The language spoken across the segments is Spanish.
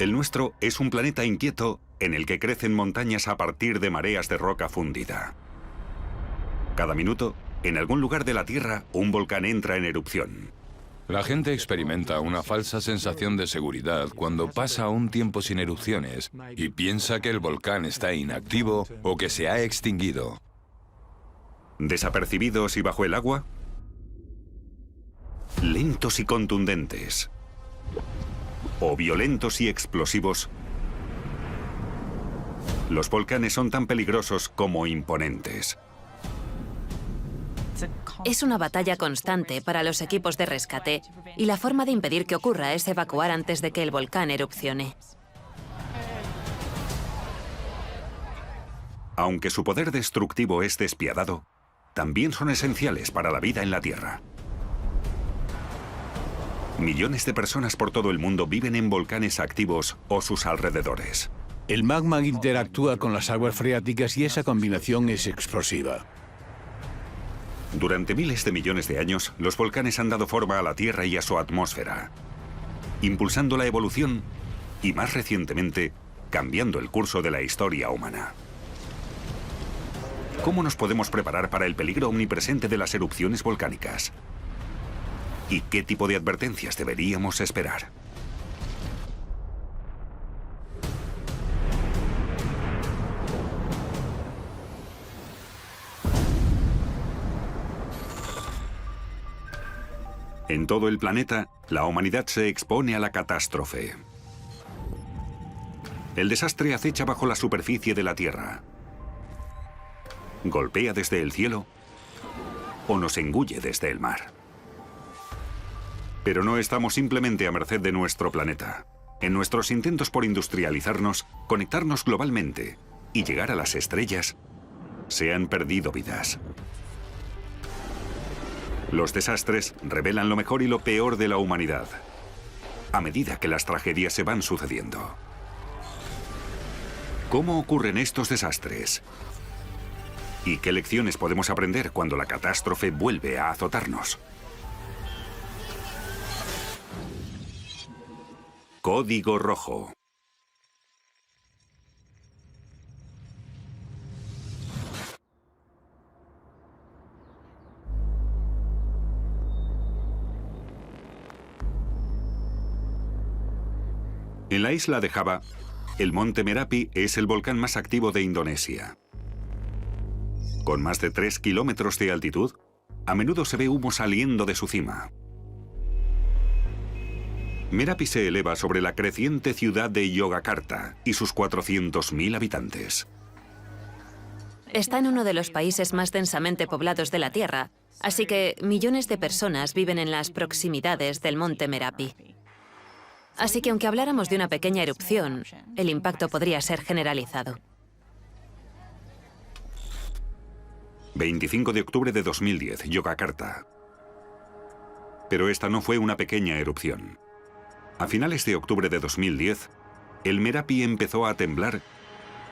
El nuestro es un planeta inquieto en el que crecen montañas a partir de mareas de roca fundida. Cada minuto, en algún lugar de la Tierra, un volcán entra en erupción. La gente experimenta una falsa sensación de seguridad cuando pasa un tiempo sin erupciones y piensa que el volcán está inactivo o que se ha extinguido. Desapercibidos y bajo el agua, lentos y contundentes, o violentos y explosivos, los volcanes son tan peligrosos como imponentes. Es una batalla constante para los equipos de rescate y la forma de impedir que ocurra es evacuar antes de que el volcán erupcione. Aunque su poder destructivo es despiadado, también son esenciales para la vida en la Tierra. Millones de personas por todo el mundo viven en volcanes activos o sus alrededores. El magma interactúa con las aguas freáticas y esa combinación es explosiva. Durante miles de millones de años, los volcanes han dado forma a la Tierra y a su atmósfera, impulsando la evolución y, más recientemente, cambiando el curso de la historia humana. ¿Cómo nos podemos preparar para el peligro omnipresente de las erupciones volcánicas? ¿Y qué tipo de advertencias deberíamos esperar? En todo el planeta, la humanidad se expone a la catástrofe. El desastre acecha bajo la superficie de la Tierra. Golpea desde el cielo o nos engulle desde el mar. Pero no estamos simplemente a merced de nuestro planeta. En nuestros intentos por industrializarnos, conectarnos globalmente y llegar a las estrellas, se han perdido vidas. Los desastres revelan lo mejor y lo peor de la humanidad, a medida que las tragedias se van sucediendo. ¿Cómo ocurren estos desastres? ¿Y qué lecciones podemos aprender cuando la catástrofe vuelve a azotarnos? Código Rojo. En la isla de Java, el monte Merapi es el volcán más activo de Indonesia. Con más de 3 kilómetros de altitud, a menudo se ve humo saliendo de su cima. Merapi se eleva sobre la creciente ciudad de Yogyakarta y sus 400.000 habitantes. Está en uno de los países más densamente poblados de la Tierra, así que millones de personas viven en las proximidades del monte Merapi. Así que aunque habláramos de una pequeña erupción, el impacto podría ser generalizado. 25 de octubre de 2010, Yogyakarta. Pero esta no fue una pequeña erupción. A finales de octubre de 2010, el Merapi empezó a temblar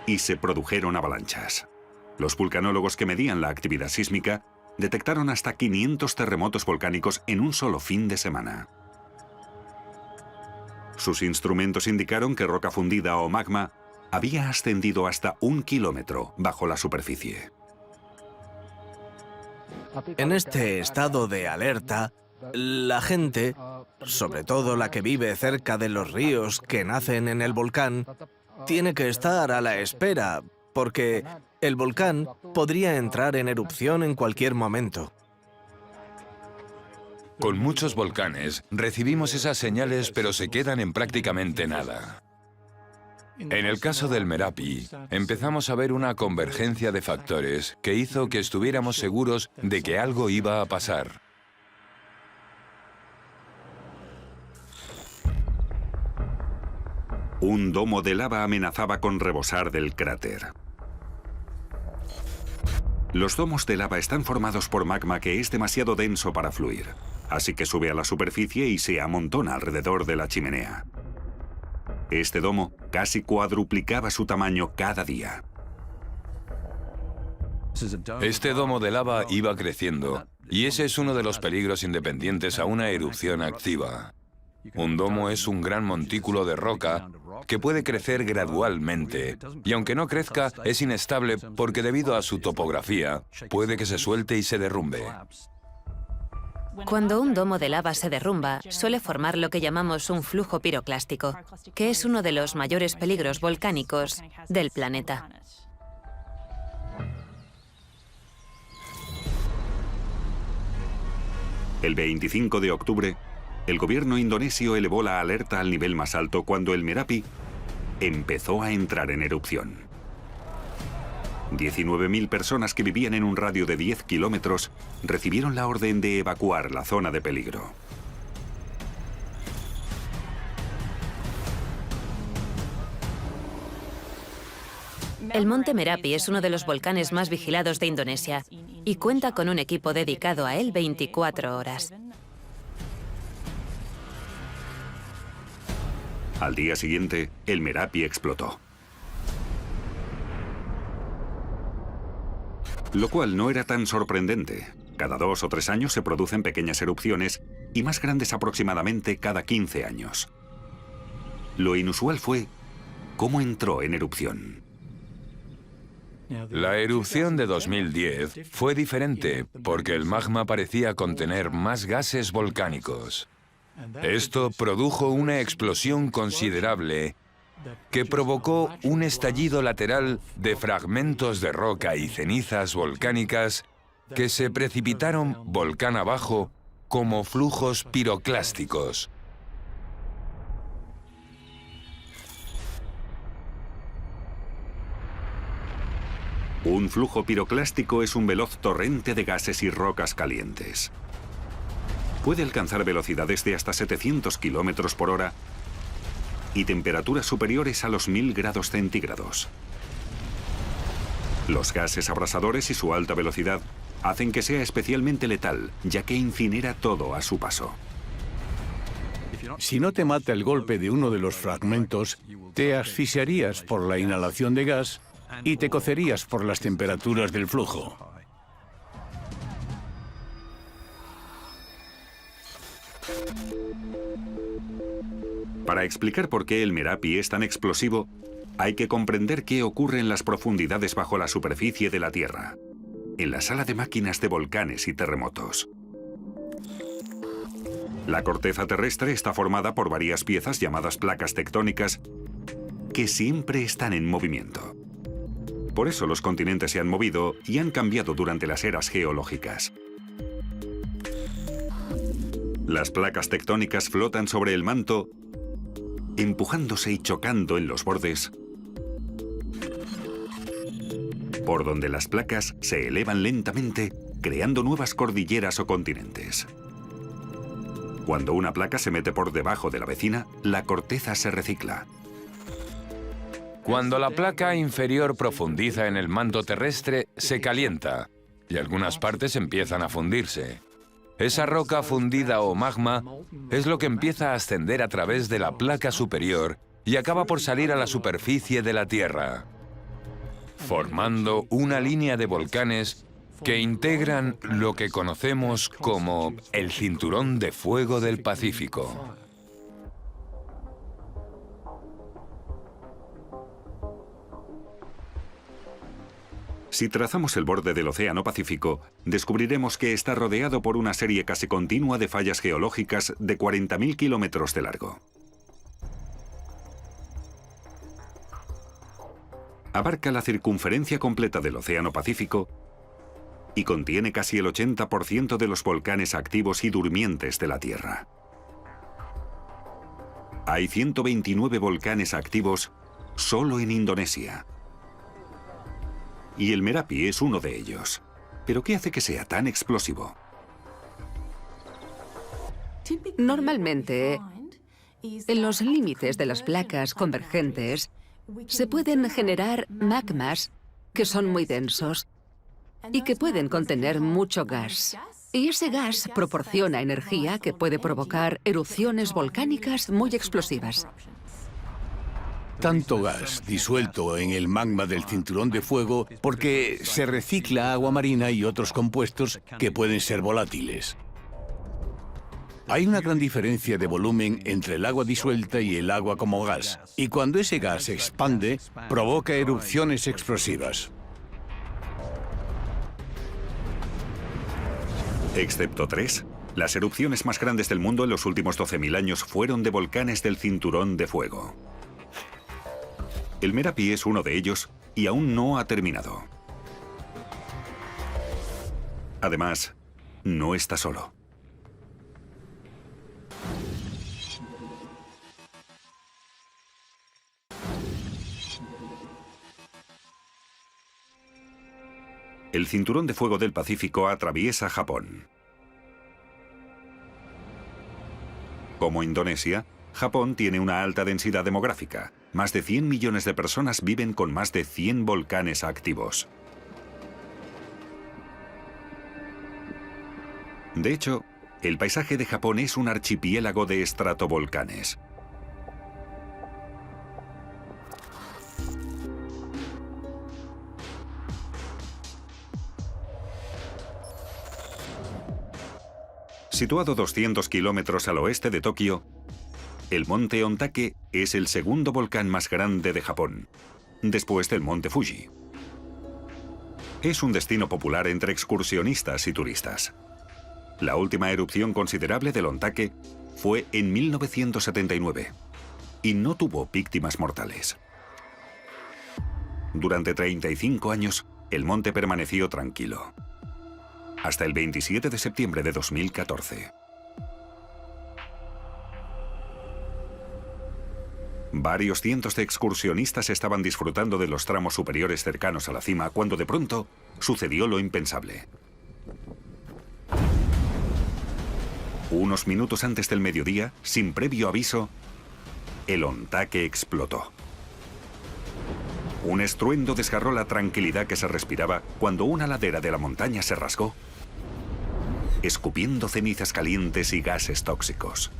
y se produjeron avalanchas. Los vulcanólogos que medían la actividad sísmica detectaron hasta 500 terremotos volcánicos en un solo fin de semana. Sus instrumentos indicaron que roca fundida o magma había ascendido hasta 1 kilómetro bajo la superficie. En este estado de alerta, la gente, sobre todo la que vive cerca de los ríos que nacen en el volcán, tiene que estar a la espera, porque el volcán podría entrar en erupción en cualquier momento. Con muchos volcanes recibimos esas señales, pero se quedan en prácticamente nada. En el caso del Merapi, empezamos a ver una convergencia de factores que hizo que estuviéramos seguros de que algo iba a pasar. Un domo de lava amenazaba con rebosar del cráter. Los domos de lava están formados por magma que es demasiado denso para fluir, así que sube a la superficie y se amontona alrededor de la chimenea. Este domo casi cuadruplicaba su tamaño cada día. Este domo de lava iba creciendo, y ese es uno de los peligros independientes a una erupción activa. Un domo es un gran montículo de roca que puede crecer gradualmente, y aunque no crezca, es inestable porque debido a su topografía, puede que se suelte y se derrumbe. Cuando un domo de lava se derrumba, suele formar lo que llamamos un flujo piroclástico, que es uno de los mayores peligros volcánicos del planeta. El 25 de octubre, el gobierno indonesio elevó la alerta al nivel más alto cuando el Merapi empezó a entrar en erupción. 19.000 personas que vivían en un radio de 10 kilómetros recibieron la orden de evacuar la zona de peligro. El monte Merapi es uno de los volcanes más vigilados de Indonesia y cuenta con un equipo dedicado a él 24 horas. Al día siguiente, el Merapi explotó. Lo cual no era tan sorprendente. Cada 2 o 3 años se producen pequeñas erupciones y más grandes aproximadamente cada 15 años. Lo inusual fue cómo entró en erupción. La erupción de 2010 fue diferente porque el magma parecía contener más gases volcánicos. Esto produjo una explosión considerable que provocó un estallido lateral de fragmentos de roca y cenizas volcánicas que se precipitaron volcán abajo como flujos piroclásticos. Un flujo piroclástico es un veloz torrente de gases y rocas calientes. Puede alcanzar velocidades de hasta 700 kilómetros por hora y temperaturas superiores a los 1000 grados centígrados. Los gases abrasadores y su alta velocidad hacen que sea especialmente letal, ya que incinera todo a su paso. Si no te mata el golpe de uno de los fragmentos, te asfixiarías por la inhalación de gas y te cocerías por las temperaturas del flujo. Para explicar por qué el Merapi es tan explosivo, hay que comprender qué ocurre en las profundidades bajo la superficie de la Tierra, en la sala de máquinas de volcanes y terremotos. La corteza terrestre está formada por varias piezas llamadas placas tectónicas que siempre están en movimiento. Por eso los continentes se han movido y han cambiado durante las eras geológicas. Las placas tectónicas flotan sobre el manto, empujándose y chocando en los bordes, por donde las placas se elevan lentamente, creando nuevas cordilleras o continentes. Cuando una placa se mete por debajo de la vecina, la corteza se recicla. Cuando la placa inferior profundiza en el manto terrestre, se calienta y algunas partes empiezan a fundirse. Esa roca fundida o magma es lo que empieza a ascender a través de la placa superior y acaba por salir a la superficie de la Tierra, formando una línea de volcanes que integran lo que conocemos como el Cinturón de Fuego del Pacífico. Si trazamos el borde del Océano Pacífico, descubriremos que está rodeado por una serie casi continua de fallas geológicas de 40.000 kilómetros de largo. Abarca la circunferencia completa del Océano Pacífico y contiene casi el 80% de los volcanes activos y durmientes de la Tierra. Hay 129 volcanes activos solo en Indonesia. Y el Merapi es uno de ellos. ¿Pero qué hace que sea tan explosivo? Normalmente, en los límites de las placas convergentes, se pueden generar magmas que son muy densos y que pueden contener mucho gas. Y ese gas proporciona energía que puede provocar erupciones volcánicas muy explosivas. Tanto gas disuelto en el magma del cinturón de fuego porque se recicla agua marina y otros compuestos que pueden ser volátiles. Hay una gran diferencia de volumen entre el agua disuelta y el agua como gas, y cuando ese gas se expande, provoca erupciones explosivas. Excepto 3, las erupciones más grandes del mundo en los últimos 12.000 años fueron de volcanes del cinturón de fuego. El Merapi es uno de ellos y aún no ha terminado. Además, no está solo. El cinturón de fuego del Pacífico atraviesa Japón. Como Indonesia, Japón tiene una alta densidad demográfica. Más de 100 millones de personas viven con más de 100 volcanes activos. De hecho, el paisaje de Japón es un archipiélago de estratovolcanes. Situado 200 kilómetros al oeste de Tokio, el monte Ontake es el segundo volcán más grande de Japón, después del monte Fuji. Es un destino popular entre excursionistas y turistas. La última erupción considerable del Ontake fue en 1979 y no tuvo víctimas mortales. Durante 35 años, el monte permaneció tranquilo, hasta el 27 de septiembre de 2014. Varios cientos de excursionistas estaban disfrutando de los tramos superiores cercanos a la cima cuando de pronto sucedió lo impensable. Unos minutos antes del mediodía, sin previo aviso, el Ontake explotó. Un estruendo desgarró la tranquilidad que se respiraba cuando una ladera de la montaña se rasgó, escupiendo cenizas calientes y gases tóxicos.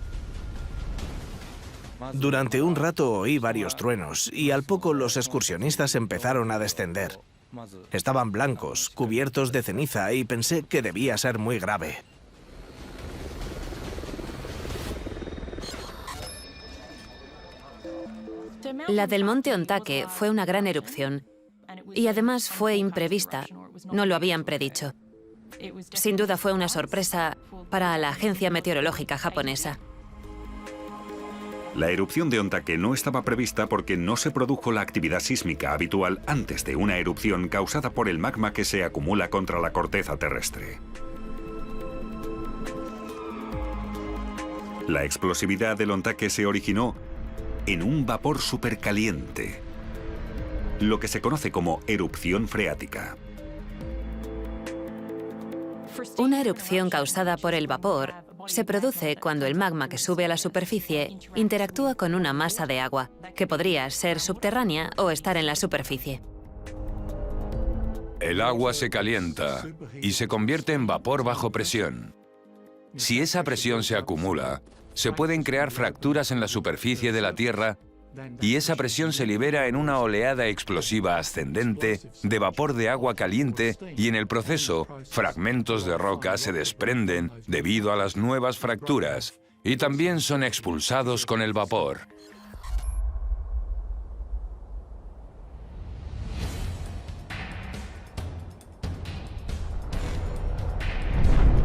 Durante un rato oí varios truenos y al poco los excursionistas empezaron a descender. Estaban blancos, cubiertos de ceniza y pensé que debía ser muy grave. La del monte Ontake fue una gran erupción y además fue imprevista. No lo habían predicho. Sin duda fue una sorpresa para la agencia meteorológica japonesa. La erupción de Ontake no estaba prevista porque no se produjo la actividad sísmica habitual antes de una erupción causada por el magma que se acumula contra la corteza terrestre. La explosividad del Ontake se originó en un vapor supercaliente, lo que se conoce como erupción freática. Una erupción causada por el vapor se produce cuando el magma que sube a la superficie interactúa con una masa de agua, que podría ser subterránea o estar en la superficie. El agua se calienta y se convierte en vapor bajo presión. Si esa presión se acumula, se pueden crear fracturas en la superficie de la Tierra y esa presión se libera en una oleada explosiva ascendente de vapor de agua caliente y en el proceso, fragmentos de roca se desprenden debido a las nuevas fracturas y también son expulsados con el vapor.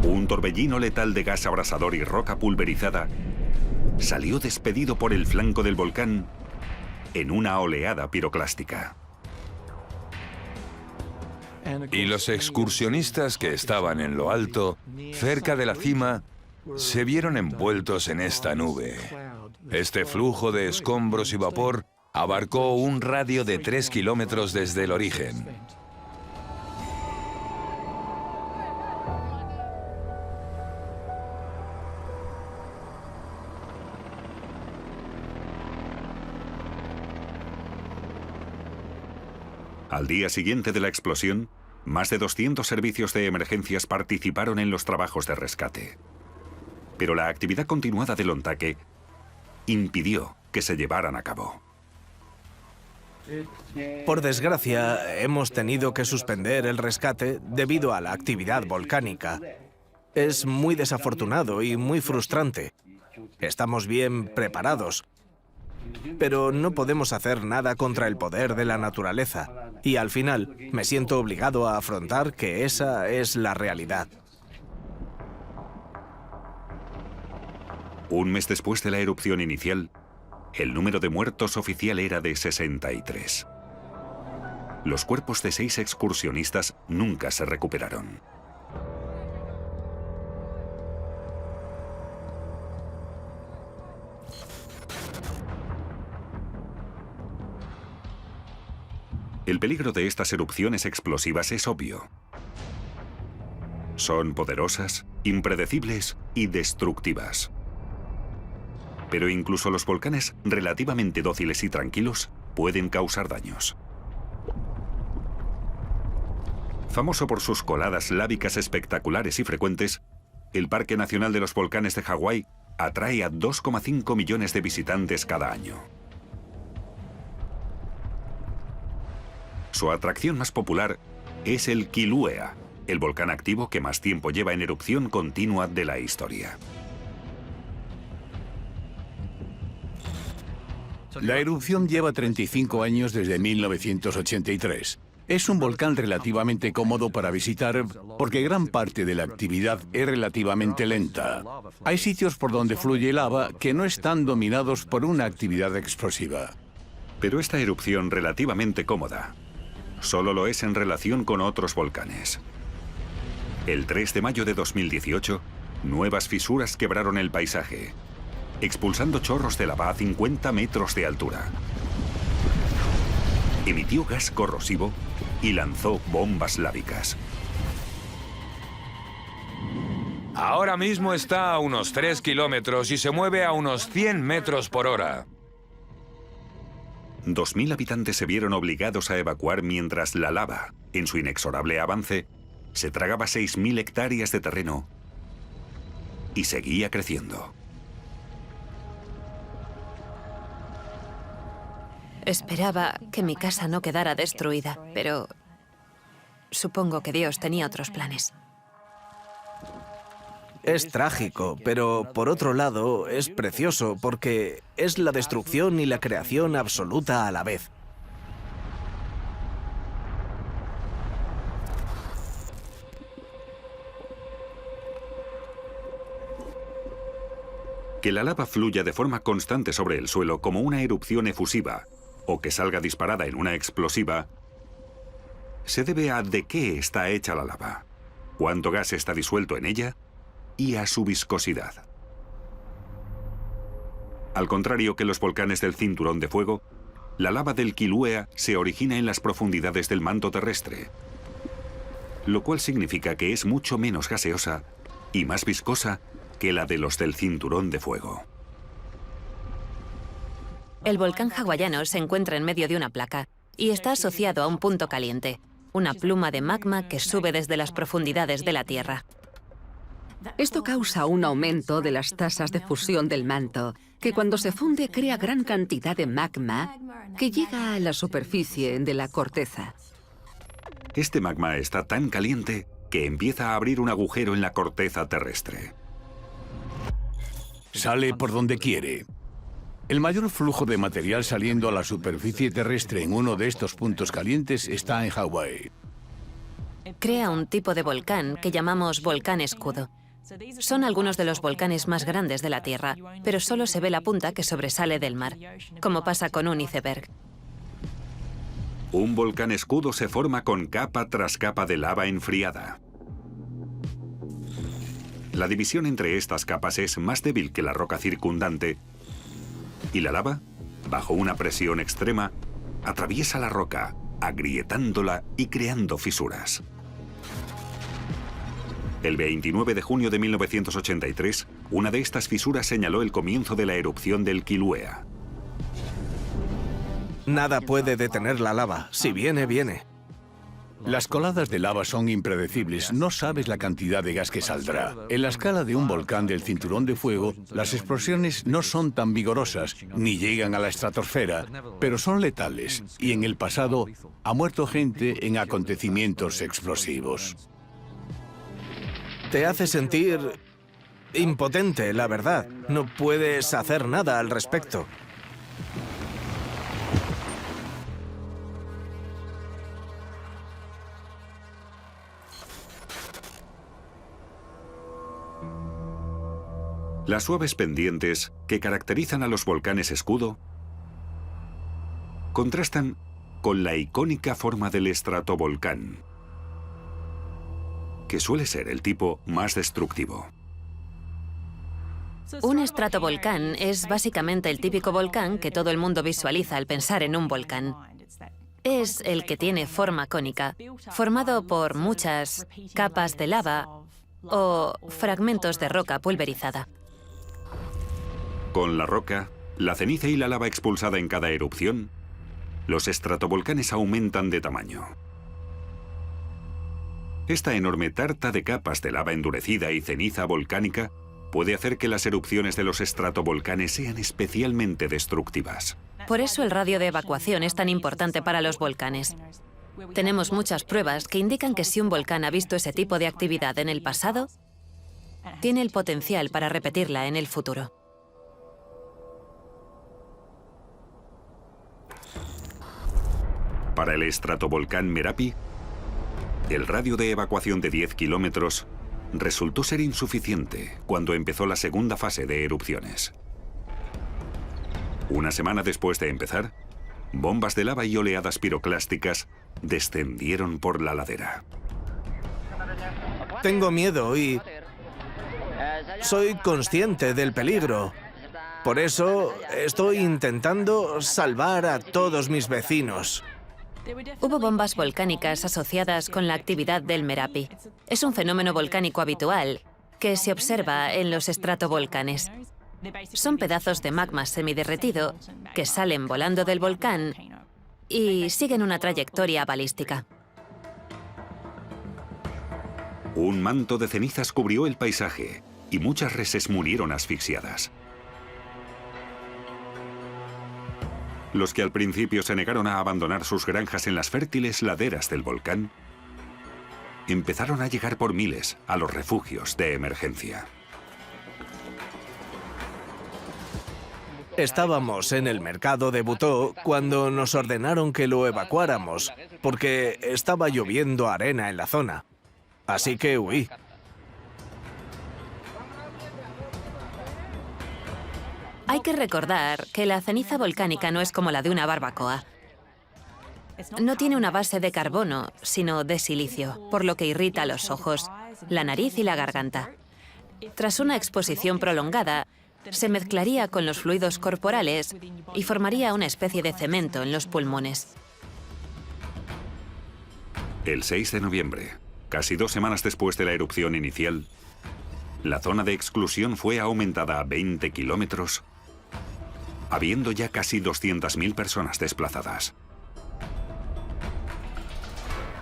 Un torbellino letal de gas abrasador y roca pulverizada salió despedido por el flanco del volcán en una oleada piroclástica. Y los excursionistas que estaban en lo alto, cerca de la cima, se vieron envueltos en esta nube. Este flujo de escombros y vapor abarcó un radio de 3 kilómetros desde el origen. Al día siguiente de la explosión, más de 200 servicios de emergencias participaron en los trabajos de rescate. Pero la actividad continuada del Ontake impidió que se llevaran a cabo. Por desgracia, hemos tenido que suspender el rescate debido a la actividad volcánica. Es muy desafortunado y muy frustrante. Estamos bien preparados, pero no podemos hacer nada contra el poder de la naturaleza. Y al final me siento obligado a afrontar que esa es la realidad. Un mes después de la erupción inicial, el número de muertos oficial era de 63. Los cuerpos de 6 excursionistas nunca se recuperaron. El peligro de estas erupciones explosivas es obvio. Son poderosas, impredecibles y destructivas. Pero incluso los volcanes relativamente dóciles y tranquilos pueden causar daños. Famoso por sus coladas lávicas espectaculares y frecuentes, el Parque Nacional de los Volcanes de Hawái atrae a 2,5 millones de visitantes cada año. Su atracción más popular es el Kilauea, el volcán activo que más tiempo lleva en erupción continua de la historia. La erupción lleva 35 años desde 1983. Es un volcán relativamente cómodo para visitar porque gran parte de la actividad es relativamente lenta. Hay sitios por donde fluye lava que no están dominados por una actividad explosiva. Pero esta erupción relativamente cómoda solo lo es en relación con otros volcanes. El 3 de mayo de 2018, nuevas fisuras quebraron el paisaje, expulsando chorros de lava a 50 metros de altura. Emitió gas corrosivo y lanzó bombas lávicas. Ahora mismo está a unos 3 kilómetros y se mueve a unos 100 metros por hora. 2.000 habitantes se vieron obligados a evacuar mientras la lava, en su inexorable avance, se tragaba 6.000 hectáreas de terreno y seguía creciendo. Esperaba que mi casa no quedara destruida, pero supongo que Dios tenía otros planes. Es trágico, pero por otro lado es precioso porque es la destrucción y la creación absoluta a la vez. Que la lava fluya de forma constante sobre el suelo como una erupción efusiva o que salga disparada en una explosiva se debe a de qué está hecha la lava, cuánto gas está disuelto en ella y a su viscosidad. Al contrario que los volcanes del Cinturón de Fuego, la lava del Kilauea se origina en las profundidades del manto terrestre, lo cual significa que es mucho menos gaseosa y más viscosa que la de los del Cinturón de Fuego. El volcán hawaiano se encuentra en medio de una placa y está asociado a un punto caliente, una pluma de magma que sube desde las profundidades de la Tierra. Esto causa un aumento de las tasas de fusión del manto, que cuando se funde crea gran cantidad de magma que llega a la superficie de la corteza. Este magma está tan caliente que empieza a abrir un agujero en la corteza terrestre. Sale por donde quiere. El mayor flujo de material saliendo a la superficie terrestre en uno de estos puntos calientes está en Hawái. Crea un tipo de volcán que llamamos volcán escudo. Son algunos de los volcanes más grandes de la Tierra, pero solo se ve la punta que sobresale del mar, como pasa con un iceberg. Un volcán escudo se forma con capa tras capa de lava enfriada. La división entre estas capas es más débil que la roca circundante y la lava, bajo una presión extrema, atraviesa la roca, agrietándola y creando fisuras. El 29 de junio de 1983, una de estas fisuras señaló el comienzo de la erupción del Kilauea. Nada puede detener la lava. Si viene, viene. Las coladas de lava son impredecibles, no sabes la cantidad de gas que saldrá. En la escala de un volcán del Cinturón de Fuego, las explosiones no son tan vigorosas, ni llegan a la estratosfera, pero son letales, y en el pasado ha muerto gente en acontecimientos explosivos. Te hace sentir impotente, la verdad. No puedes hacer nada al respecto. Las suaves pendientes que caracterizan a los volcanes escudo contrastan con la icónica forma del estratovolcán, que suele ser el tipo más destructivo. Un estratovolcán es básicamente el típico volcán que todo el mundo visualiza al pensar en un volcán. Es el que tiene forma cónica, formado por muchas capas de lava o fragmentos de roca pulverizada. Con la roca, la ceniza y la lava expulsada en cada erupción, los estratovolcanes aumentan de tamaño. Esta enorme tarta de capas de lava endurecida y ceniza volcánica puede hacer que las erupciones de los estratovolcanes sean especialmente destructivas. Por eso el radio de evacuación es tan importante para los volcanes. Tenemos muchas pruebas que indican que si un volcán ha visto ese tipo de actividad en el pasado, tiene el potencial para repetirla en el futuro. Para el estratovolcán Merapi, el radio de evacuación de 10 kilómetros resultó ser insuficiente cuando empezó la segunda fase de erupciones. Una semana después de empezar, bombas de lava y oleadas piroclásticas descendieron por la ladera. Tengo miedo y soy consciente del peligro. Por eso estoy intentando salvar a todos mis vecinos. Hubo bombas volcánicas asociadas con la actividad del Merapi. Es un fenómeno volcánico habitual que se observa en los estratovolcanes. Son pedazos de magma semiderretido que salen volando del volcán y siguen una trayectoria balística. Un manto de cenizas cubrió el paisaje y muchas reses murieron asfixiadas. Los que al principio se negaron a abandonar sus granjas en las fértiles laderas del volcán, empezaron a llegar por miles a los refugios de emergencia. Estábamos en el mercado de Butó cuando nos ordenaron que lo evacuáramos, porque estaba lloviendo arena en la zona. Así que huí. Hay que recordar que la ceniza volcánica no es como la de una barbacoa. No tiene una base de carbono, sino de silicio, por lo que irrita los ojos, la nariz y la garganta. Tras una exposición prolongada, se mezclaría con los fluidos corporales y formaría una especie de cemento en los pulmones. El 6 de noviembre, casi 2 semanas después de la erupción inicial, la zona de exclusión fue aumentada a 20 kilómetros, habiendo ya casi 200.000 personas desplazadas.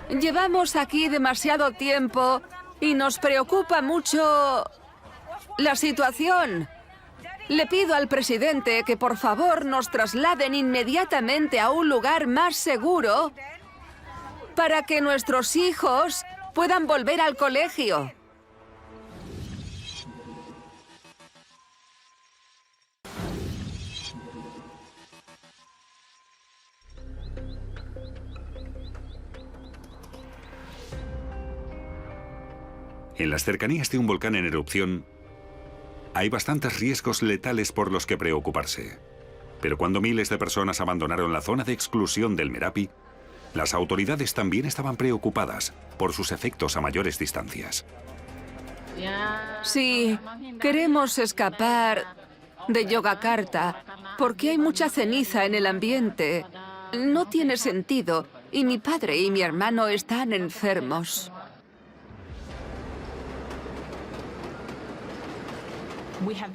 Llevamos aquí demasiado tiempo y nos preocupa mucho la situación. Le pido al presidente que por favor nos trasladen inmediatamente a un lugar más seguro para que nuestros hijos puedan volver al colegio. En las cercanías de un volcán en erupción, hay bastantes riesgos letales por los que preocuparse. Pero cuando miles de personas abandonaron la zona de exclusión del Merapi, las autoridades también estaban preocupadas por sus efectos a mayores distancias. Sí, queremos escapar de Yogyakarta porque hay mucha ceniza en el ambiente. No tiene sentido y mi padre y mi hermano están enfermos.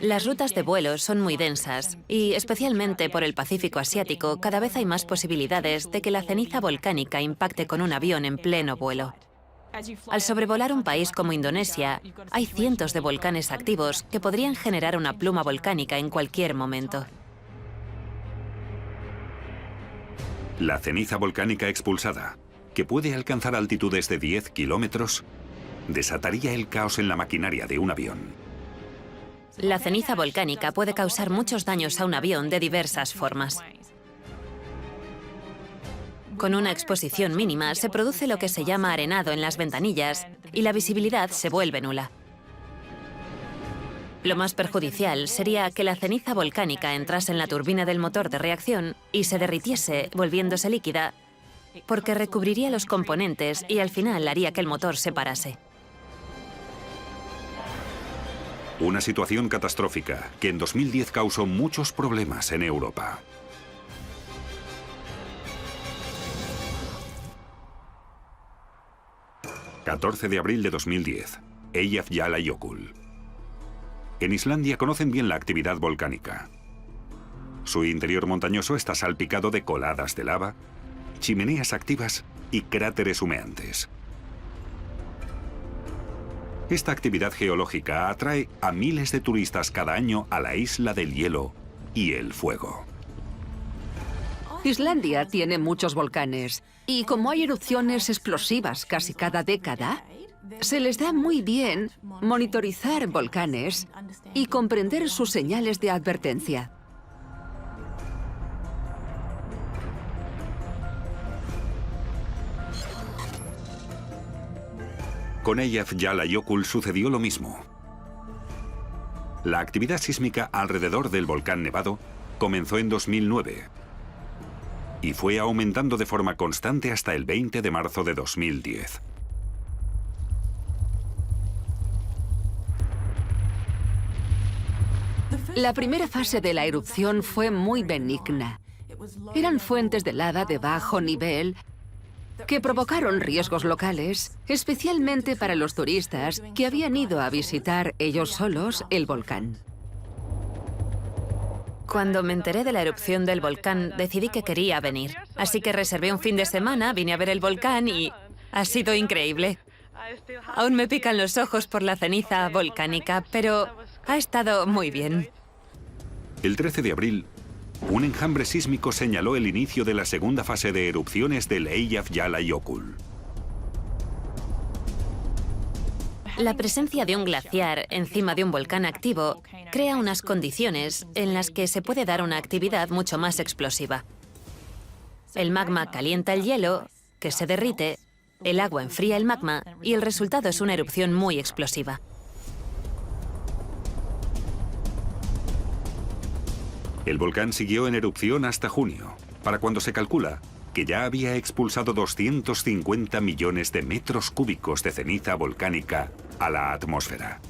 Las rutas de vuelo son muy densas y, especialmente por el Pacífico Asiático, cada vez hay más posibilidades de que la ceniza volcánica impacte con un avión en pleno vuelo. Al sobrevolar un país como Indonesia, hay cientos de volcanes activos que podrían generar una pluma volcánica en cualquier momento. La ceniza volcánica expulsada, que puede alcanzar altitudes de 10 kilómetros, desataría el caos en la maquinaria de un avión. La ceniza volcánica puede causar muchos daños a un avión de diversas formas. Con una exposición mínima se produce lo que se llama arenado en las ventanillas y la visibilidad se vuelve nula. Lo más perjudicial sería que la ceniza volcánica entrase en la turbina del motor de reacción y se derritiese, volviéndose líquida, porque recubriría los componentes y al final haría que el motor se parase. Una situación catastrófica que en 2010 causó muchos problemas en Europa. ...14 de abril de 2010... Eyjafjallajökull. En Islandia conocen bien la actividad volcánica. Su interior montañoso está salpicado de coladas de lava, chimeneas activas y cráteres humeantes. Esta actividad geológica atrae a miles de turistas cada año a la isla del hielo y el fuego. Islandia tiene muchos volcanes y como hay erupciones explosivas casi cada década, se les da muy bien monitorizar volcanes y comprender sus señales de advertencia. Con Eyjafjallajökull sucedió lo mismo. La actividad sísmica alrededor del volcán nevado comenzó en 2009 y fue aumentando de forma constante hasta el 20 de marzo de 2010. La primera fase de la erupción fue muy benigna. Eran fuentes de lava de bajo nivel que provocaron riesgos locales, especialmente para los turistas que habían ido a visitar ellos solos el volcán. Cuando me enteré de la erupción del volcán, decidí que quería venir. Así que reservé un fin de semana, vine a ver el volcán y ha sido increíble. Aún me pican los ojos por la ceniza volcánica, pero ha estado muy bien. El 13 de abril, un enjambre sísmico señaló el inicio de la segunda fase de erupciones del Eyjafjallajökull. La presencia de un glaciar encima de un volcán activo crea unas condiciones en las que se puede dar una actividad mucho más explosiva. El magma calienta el hielo, que se derrite, el agua enfría el magma y el resultado es una erupción muy explosiva. El volcán siguió en erupción hasta junio, para cuando se calcula que ya había expulsado 250 millones de metros cúbicos de ceniza volcánica a la atmósfera.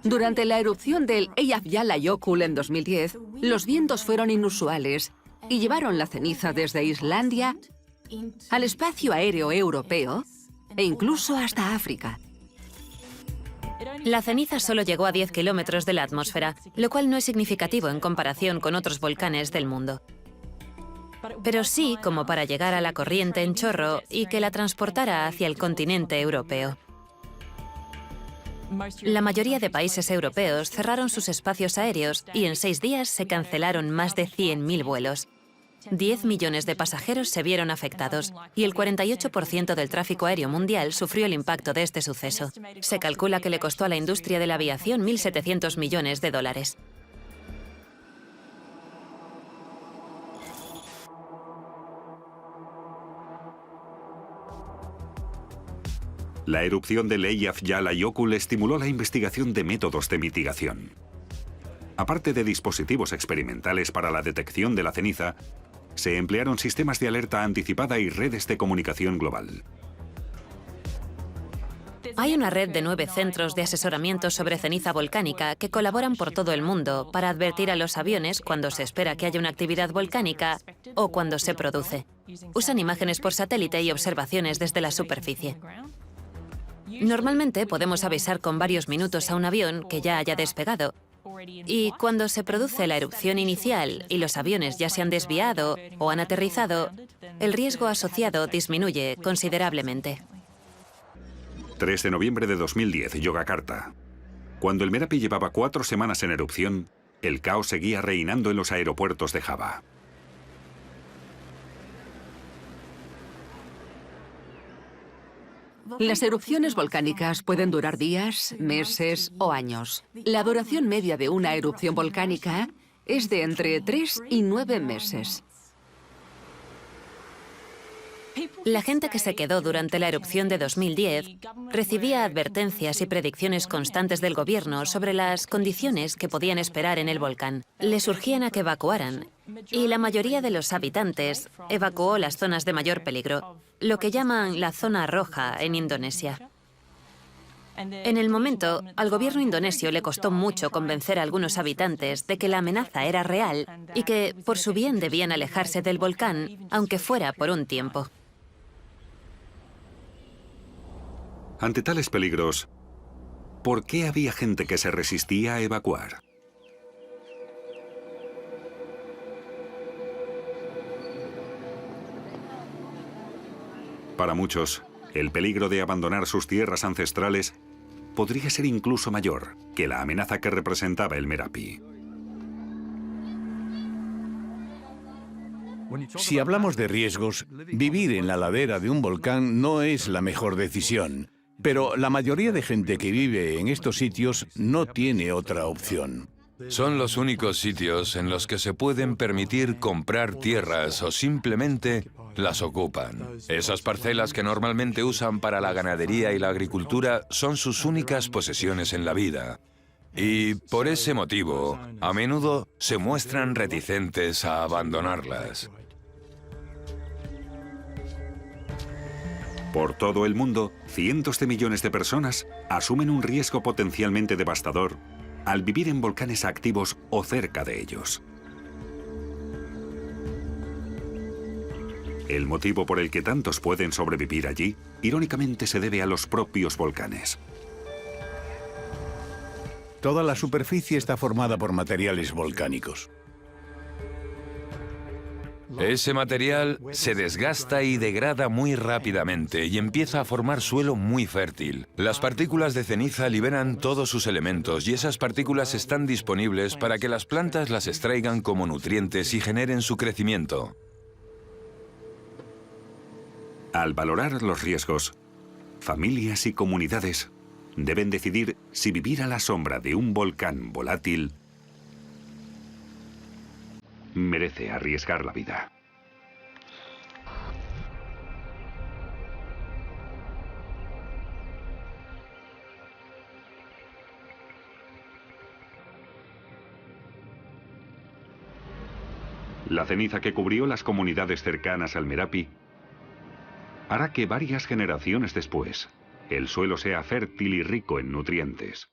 Durante la erupción del Eyjafjallajökull en 2010, los vientos fueron inusuales y llevaron la ceniza desde Islandia al espacio aéreo europeo e incluso hasta África. La ceniza solo llegó a 10 kilómetros de la atmósfera, lo cual no es significativo en comparación con otros volcanes del mundo. Pero sí como para llegar a la corriente en chorro y que la transportara hacia el continente europeo. La mayoría de países europeos cerraron sus espacios aéreos y en 6 días se cancelaron más de 100.000 vuelos. 10 millones de pasajeros se vieron afectados y el 48% del tráfico aéreo mundial sufrió el impacto de este suceso. Se calcula que le costó a la industria de la aviación 1.700 millones de dólares. La erupción del Eyjafjallajökull estimuló la investigación de métodos de mitigación. Aparte de dispositivos experimentales para la detección de la ceniza, se emplearon sistemas de alerta anticipada y redes de comunicación global. Hay una red de 9 centros de asesoramiento sobre ceniza volcánica que colaboran por todo el mundo para advertir a los aviones cuando se espera que haya una actividad volcánica o cuando se produce. Usan imágenes por satélite y observaciones desde la superficie. Normalmente podemos avisar con varios minutos a un avión que ya haya despegado, Y cuando se produce la erupción inicial y los aviones ya se han desviado o han aterrizado, el riesgo asociado disminuye considerablemente. 3 de noviembre de 2010, Yogyakarta. Cuando el Merapi llevaba 4 semanas en erupción, el caos seguía reinando en los aeropuertos de Java. Las erupciones volcánicas pueden durar días, meses o años. La duración media de una erupción volcánica es de entre 3 y 9 meses. La gente que se quedó durante la erupción de 2010 recibía advertencias y predicciones constantes del gobierno sobre las condiciones que podían esperar en el volcán. Les urgían a que evacuaran, y la mayoría de los habitantes evacuó las zonas de mayor peligro, lo que llaman la zona roja en Indonesia. En el momento, al gobierno indonesio le costó mucho convencer a algunos habitantes de que la amenaza era real y que, por su bien, debían alejarse del volcán, aunque fuera por un tiempo. Ante tales peligros, ¿por qué había gente que se resistía a evacuar? Para muchos, el peligro de abandonar sus tierras ancestrales podría ser incluso mayor que la amenaza que representaba el Merapi. Si hablamos de riesgos, vivir en la ladera de un volcán no es la mejor decisión, pero la mayoría de gente que vive en estos sitios no tiene otra opción. Son los únicos sitios en los que se pueden permitir comprar tierras o simplemente las ocupan. Esas parcelas que normalmente usan para la ganadería y la agricultura son sus únicas posesiones en la vida. Y por ese motivo, a menudo se muestran reticentes a abandonarlas. Por todo el mundo, cientos de millones de personas asumen un riesgo potencialmente devastador al vivir en volcanes activos o cerca de ellos. El motivo por el que tantos pueden sobrevivir allí, irónicamente, se debe a los propios volcanes. Toda la superficie está formada por materiales volcánicos. Ese material se desgasta y degrada muy rápidamente y empieza a formar suelo muy fértil. Las partículas de ceniza liberan todos sus elementos y esas partículas están disponibles para que las plantas las extraigan como nutrientes y generen su crecimiento. Al valorar los riesgos, familias y comunidades deben decidir si vivir a la sombra de un volcán volátil merece arriesgar la vida. La ceniza que cubrió las comunidades cercanas al Merapi hará que varias generaciones después el suelo sea fértil y rico en nutrientes.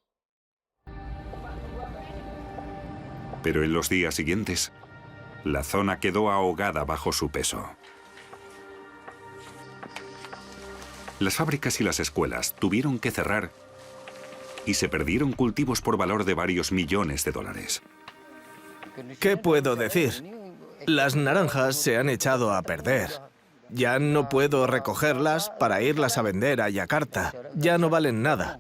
Pero en los días siguientes, la zona quedó ahogada bajo su peso. Las fábricas y las escuelas tuvieron que cerrar y se perdieron cultivos por valor de varios millones de dólares. ¿Qué puedo decir? Las naranjas se han echado a perder. Ya no puedo recogerlas para irlas a vender a Yakarta. Ya no valen nada.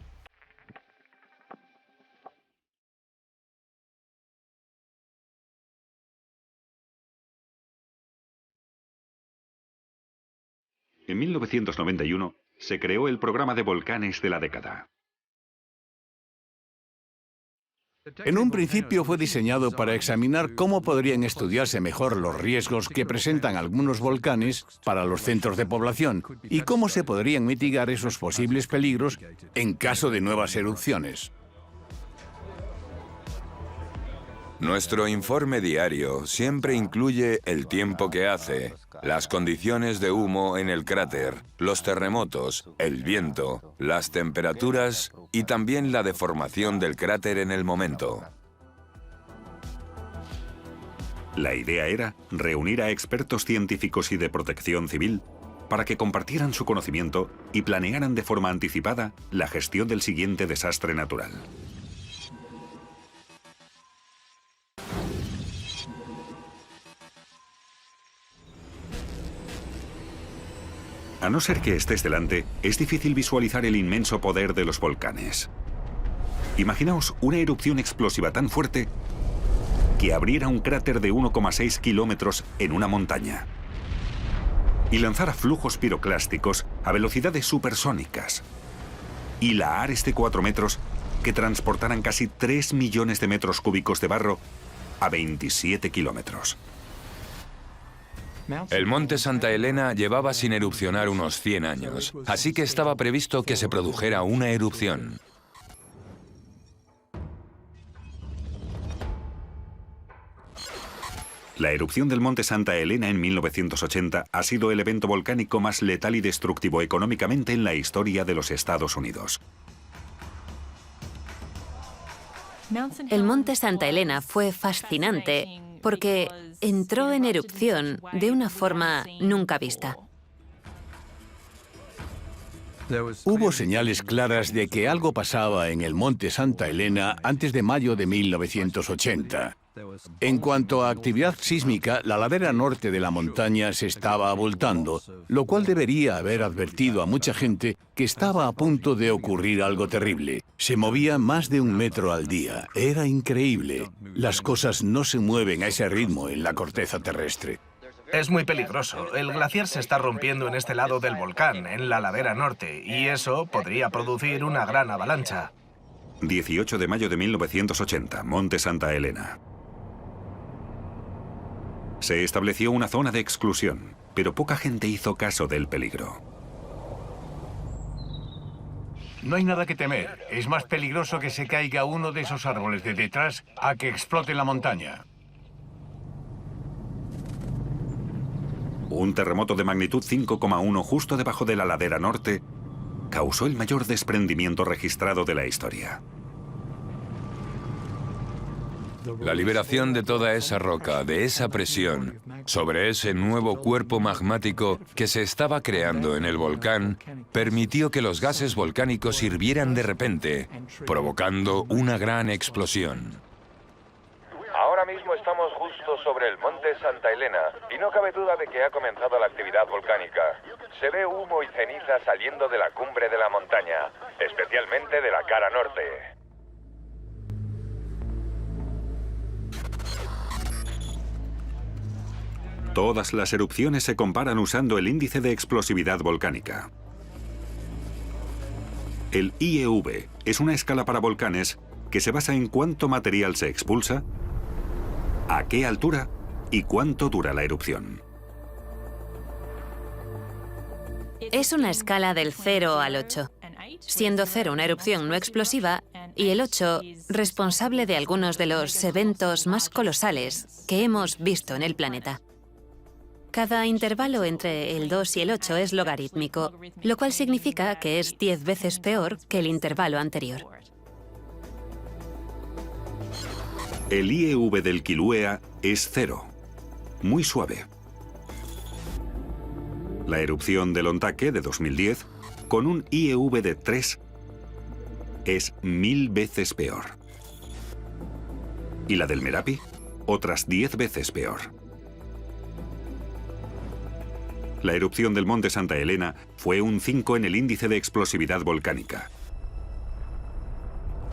En 1991 se creó el programa de volcanes de la década. En un principio fue diseñado para examinar cómo podrían estudiarse mejor los riesgos que presentan algunos volcanes para los centros de población y cómo se podrían mitigar esos posibles peligros en caso de nuevas erupciones. Nuestro informe diario siempre incluye el tiempo que hace, las condiciones de humo en el cráter, los terremotos, el viento, las temperaturas y también la deformación del cráter en el momento. La idea era reunir a expertos científicos y de protección civil para que compartieran su conocimiento y planearan de forma anticipada la gestión del siguiente desastre natural. A no ser que estés delante, es difícil visualizar el inmenso poder de los volcanes. Imaginaos una erupción explosiva tan fuerte que abriera un cráter de 1,6 kilómetros en una montaña y lanzara flujos piroclásticos a velocidades supersónicas y lahares de 4 metros que transportaran casi 3 millones de metros cúbicos de barro a 27 kilómetros. El monte Santa Elena llevaba sin erupcionar unos 100 años, así que estaba previsto que se produjera una erupción. La erupción del monte Santa Elena en 1980 ha sido el evento volcánico más letal y destructivo económicamente en la historia de los Estados Unidos. El monte Santa Elena fue fascinante porque entró en erupción de una forma nunca vista. Hubo señales claras de que algo pasaba en el monte Santa Elena antes de mayo de 1980. En cuanto a actividad sísmica, la ladera norte de la montaña se estaba abultando, lo cual debería haber advertido a mucha gente que estaba a punto de ocurrir algo terrible. Se movía más de 1 metro al día. Era increíble. Las cosas no se mueven a ese ritmo en la corteza terrestre. Es muy peligroso. El glaciar se está rompiendo en este lado del volcán, en la ladera norte, y eso podría producir una gran avalancha. 18 de mayo de 1980, monte Santa Elena. Se estableció una zona de exclusión, pero poca gente hizo caso del peligro. No hay nada que temer. Es más peligroso que se caiga uno de esos árboles de detrás a que explote la montaña. Un terremoto de magnitud 5,1 justo debajo de la ladera norte causó el mayor desprendimiento registrado de la historia. La liberación de toda esa roca, de esa presión, sobre ese nuevo cuerpo magmático que se estaba creando en el volcán, permitió que los gases volcánicos hirvieran de repente, provocando una gran explosión. Ahora mismo estamos justo sobre el monte Santa Elena y no cabe duda de que ha comenzado la actividad volcánica. Se ve humo y ceniza saliendo de la cumbre de la montaña, especialmente de la cara norte. Todas las erupciones se comparan usando el índice de explosividad volcánica. El IEV es una escala para volcanes que se basa en cuánto material se expulsa, a qué altura y cuánto dura la erupción. Es una escala del 0 al 8, siendo 0 una erupción no explosiva y el 8 responsable de algunos de los eventos más colosales que hemos visto en el planeta. Cada intervalo entre el 2 y el 8 es logarítmico, lo cual significa que es 10 veces peor que el intervalo anterior. El IEV del Kilauea es 0, muy suave. La erupción del Ontake de 2010, con un IEV de 3, es 1000 veces peor. Y la del Merapi, otras 10 veces peor. La erupción del monte Santa Elena fue un 5 en el índice de explosividad volcánica,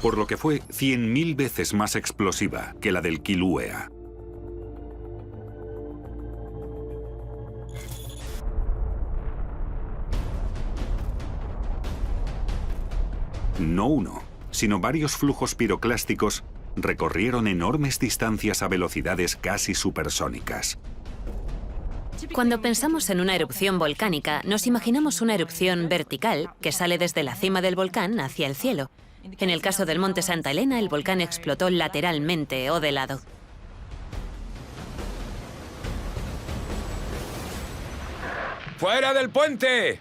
por lo que fue 100.000 veces más explosiva que la del Kilauea. No uno, sino varios flujos piroclásticos recorrieron enormes distancias a velocidades casi supersónicas. Cuando pensamos en una erupción volcánica, nos imaginamos una erupción vertical que sale desde la cima del volcán hacia el cielo. En el caso del monte Santa Elena, el volcán explotó lateralmente o de lado. ¡Fuera del puente!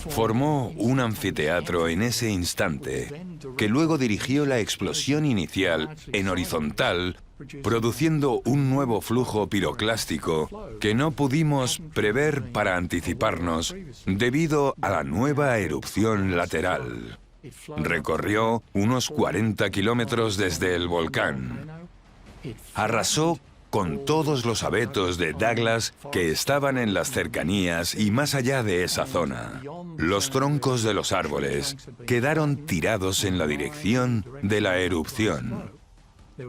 Formó un anfiteatro en ese instante, que luego dirigió la explosión inicial en horizontal, produciendo un nuevo flujo piroclástico que no pudimos prever para anticiparnos debido a la nueva erupción lateral. Recorrió unos 40 kilómetros desde el volcán. Arrasó con todos los abetos de Douglas que estaban en las cercanías y más allá de esa zona. Los troncos de los árboles quedaron tirados en la dirección de la erupción.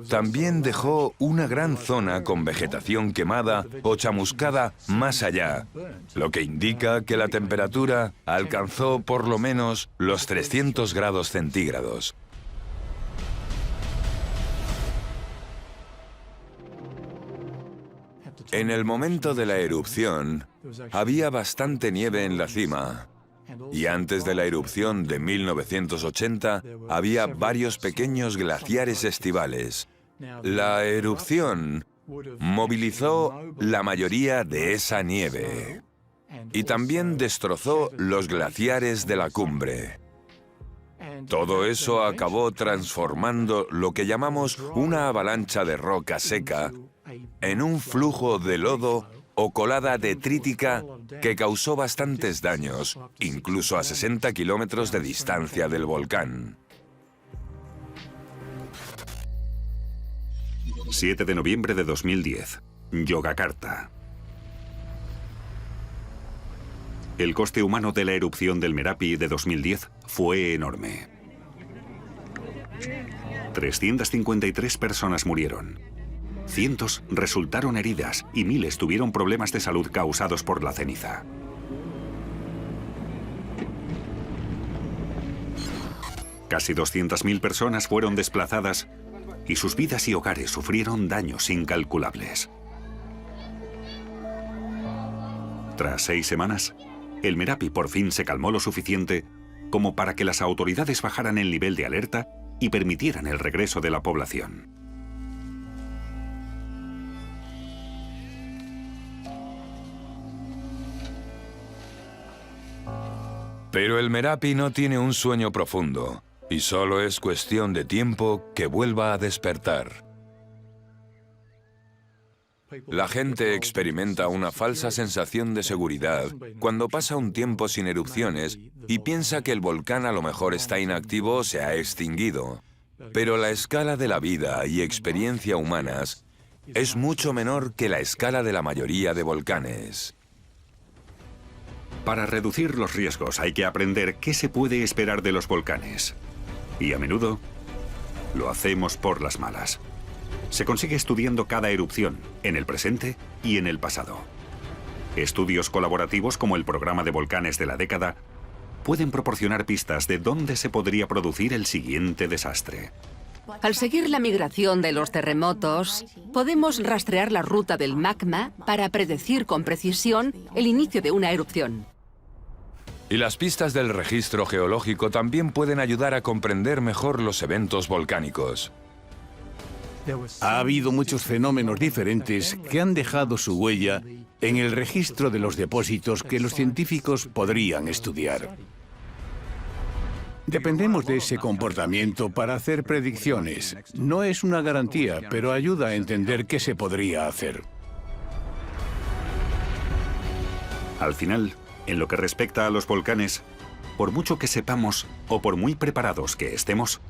También dejó una gran zona con vegetación quemada o chamuscada más allá, lo que indica que la temperatura alcanzó por lo menos los 300 grados centígrados. En el momento de la erupción, había bastante nieve en la cima. Y antes de la erupción de 1980, había varios pequeños glaciares estivales. La erupción movilizó la mayoría de esa nieve y también destrozó los glaciares de la cumbre. Todo eso acabó transformando lo que llamamos una avalancha de roca seca en un flujo de lodo o colada detrítica que causó bastantes daños, incluso a 60 kilómetros de distancia del volcán. 7 de noviembre de 2010, Yogyakarta. El coste humano de la erupción del Merapi de 2010 fue enorme. 353 personas murieron. Cientos resultaron heridas y miles tuvieron problemas de salud causados por la ceniza. Casi 200.000 personas fueron desplazadas y sus vidas y hogares sufrieron daños incalculables. Tras 6 semanas, el Merapi por fin se calmó lo suficiente como para que las autoridades bajaran el nivel de alerta y permitieran el regreso de la población. Pero el Merapi no tiene un sueño profundo, y solo es cuestión de tiempo que vuelva a despertar. La gente experimenta una falsa sensación de seguridad cuando pasa un tiempo sin erupciones y piensa que el volcán a lo mejor está inactivo o se ha extinguido. Pero la escala de la vida y experiencia humanas es mucho menor que la escala de la mayoría de volcanes. Para reducir los riesgos hay que aprender qué se puede esperar de los volcanes. Y a menudo lo hacemos por las malas. Se consigue estudiando cada erupción, en el presente y en el pasado. Estudios colaborativos como el programa de volcanes de la década pueden proporcionar pistas de dónde se podría producir el siguiente desastre. Al seguir la migración de los terremotos, podemos rastrear la ruta del magma para predecir con precisión el inicio de una erupción. Y las pistas del registro geológico también pueden ayudar a comprender mejor los eventos volcánicos. Ha habido muchos fenómenos diferentes que han dejado su huella en el registro de los depósitos que los científicos podrían estudiar. Dependemos de ese comportamiento para hacer predicciones. No es una garantía, pero ayuda a entender qué se podría hacer. Al final, en lo que respecta a los volcanes, por mucho que sepamos o por muy preparados que estemos,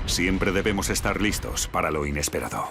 siempre debemos estar listos para lo inesperado.